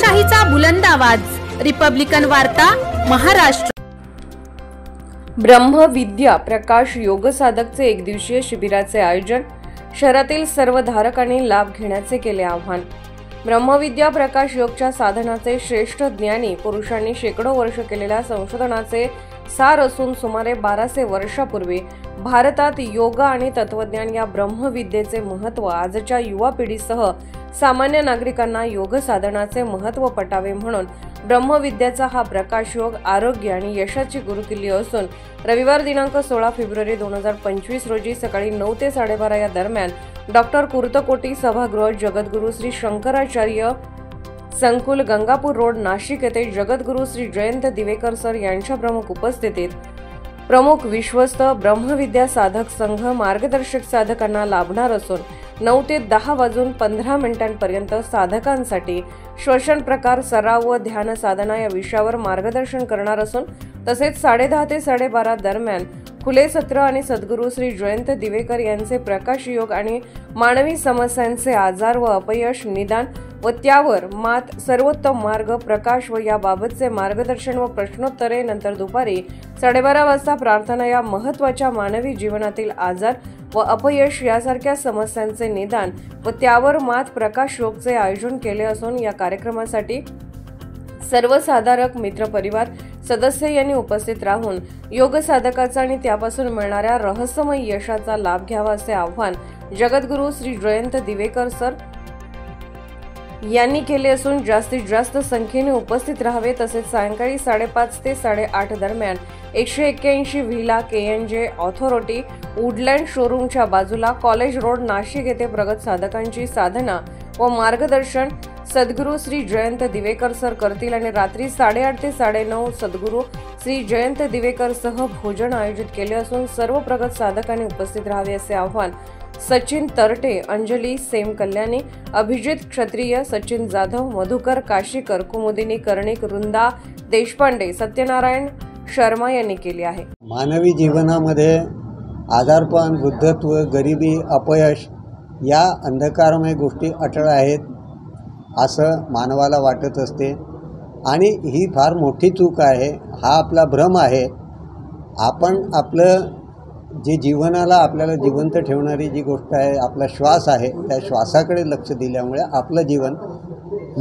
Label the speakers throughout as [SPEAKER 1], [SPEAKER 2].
[SPEAKER 1] लोकशाहीचा बुलंद आवाज, रिपब्लिकन वार्ता, महाराष्ट्र।
[SPEAKER 2] ब्रह्मविद्या प्रकाश योग साधकचे एक दिवसीय शिबिराचे आयोजन, शहरातील सर्व धारकांनी लाभ घेण्याचे केले आवाहन। ब्रह्मविद्या प्रकाश योगच्या साधनाचे श्रेष्ठ ज्ञानी पुरुषांनी शेकडो वर्ष केलेल्या संशोधनाचे सार असून सुमारे 1200 वर्षापूर्वी भारतात योग आणि तत्वज्ञान या ब्रह्मविद्येचे महत्त्व आजच्या युवा पिढीसह सामान्य नागरिकांना योग साधनाचे महत्त्व पटावे म्हणून ब्रह्मविद्याचा हा प्रकाश योग आरोग्य आणि यशाची गुरुकिल्ली असून रविवार दिनांक 16 फेब्रुवारी 2025 रोजी सकाळी 9 ते 12:30 या दरम्यान डॉक्टर कुर्तकोटी सभागृह जगद्गुरू श्री शंकराचार्य संकुल गंगापूर रोड नाशिक येथे जगद्गुरू श्री जयंत दिवेकर सर यांच्या प्रमुख उपस्थितीत प्रमुख विश्वस्त ब्रह्मविद्या साधक संघ मार्गदर्शक साधकांना लाभणार असून 9 ते 10 वाजून 15 मिनिटांपर्यंत साधकांसाठी श्वसन प्रकार सराव व ध्यान साधना या विषयावर मार्गदर्शन करणार असून तसेच 10:30 ते 12:30 दरम्यान खुले सत्र आणि सद्गुरू श्री जयंत दिवेकर यांचे प्रकाश योग आणि मानवी समस्यांचे आजार व अपयश निदान व त्यावर मात सर्वोत्तम मार्ग प्रकाश व याबाबतचे मार्गदर्शन व प्रश्नोत्तरे नंतर दुपारी 12:30 वाजता प्रार्थना या महत्त्वाच्या मानवी जीवनातील आजार व अपयश यासारख्या समस्यांचे निदान व त्यावर मात प्रकाश योगचे आयोजन केले असून या कार्यक्रमासाठी सर्व साधारक मित्रपरिवार सदस्य यांनी उपस्थित राहून योग साधकाचा आणि त्यापासून मिळणाऱ्या रहस्यमय यशाचा लाभ घ्यावा असे आवाहन जगद्गुरू श्री जयंत दिवेकर सर यांनी केले असून जास्तीत जास्त संख्येने उपस्थित राहावे। तसेच सायंकाळी 5:30 ते 8:30 दरम्यान 181 व्हिला KNJ ऑथॉरिटी वुडलँड शोरूमच्या बाजूला कॉलेज रोड नाशिक येथे प्रगत साधकांची साधना व मार्गदर्शन सद्गुरू श्री जयंत दिवेकर सर करतील आणि रात्री 8:30 ते 9:30 सद्गुरू श्री जयंत दिवेकर सह भोजन आयोजित केले असून सर्व प्रगत साधकांनी उपस्थित राहावे असे आवाहन सचिन तरटे, अंजली सेम कल्याणी, अभिजित क्षत्रिय, सचिन जाधव, मधुकर काशीकर, कुमुदिनी कर्णिक, वृंदा देशपांडे, सत्यनारायण शर्मा यांनी केली आहे।
[SPEAKER 3] मानवी जीवनामध्ये आजारपण, वृद्धत्व, गरिबी, अपयश या अंधकारमय गोष्टी अटळ आहेत असं मानवाला वाटत असते आणि ही फार मोठी चूक आहे। हा आपला भ्रम आहे। आपण आपलं जे जीवनाला आपल्याला जिवंत ठेवणारी जी गोष्ट आहे, आपला श्वास आहे, त्या श्वासाकडे लक्ष दिल्यामुळे आपलं जीवन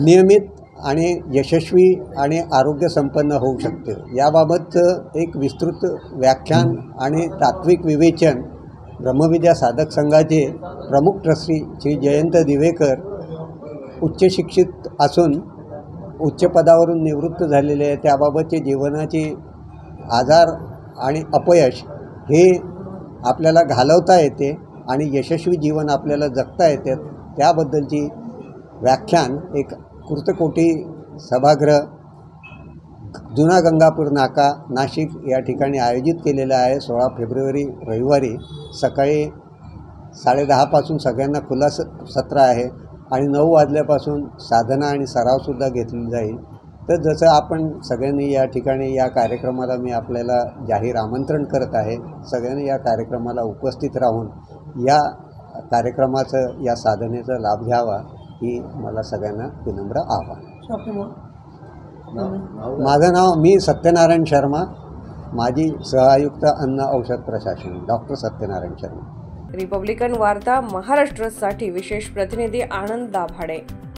[SPEAKER 3] नियमित आणि यशस्वी आणि आरोग्यसंपन्न होऊ शकते। याबाबतचं एक विस्तृत व्याख्यान आणि तात्विक विवेचन ब्रह्मविद्या साधक संघाचे प्रमुख ट्रस्टी श्री जयंत दिवेकर उच्च शिक्षित असून उच्च पदावरून निवृत्त झालेले आहे। त्याबाबतचे जीवनाचे आजार आणि अपयश हे आपल्याला घालवता येते आणि यशस्वी जीवन आपल्याला जगता येते त्याबद्दलची व्याख्यान एक कुर्तकोटी सभागृह जुना गंगापूर नाका नाशिक या ठिकाणी आयोजित केलेलं आहे। 16 फेब्रुवारी रविवारी सकाळी 10:30 पासून सगळ्यांना खुला सत्र आहे आणि 9 वाजल्यापासून साधना आणि सरावसुद्धा घेतली जाईल। तर जसं आपण सगळ्यांनी या ठिकाणी या कार्यक्रमाला मी आपल्याला जाहीर आमंत्रण करत आहे, सगळ्यांनी या कार्यक्रमाला उपस्थित राहून या कार्यक्रमाचं या साधनेचा लाभ घ्यावा ही मला सगळ्यांना विनम्र आवाहन। माझं नाव मी सत्यनारायण शर्मा, माजी सहआयुक्त अन्न औषध प्रशासन डॉक्टर सत्यनारायण शर्मा।
[SPEAKER 2] रिपब्लिकन वार्ता महाराष्ट्रासाठी विशेष प्रतिनिधी आनंद दाभाडे।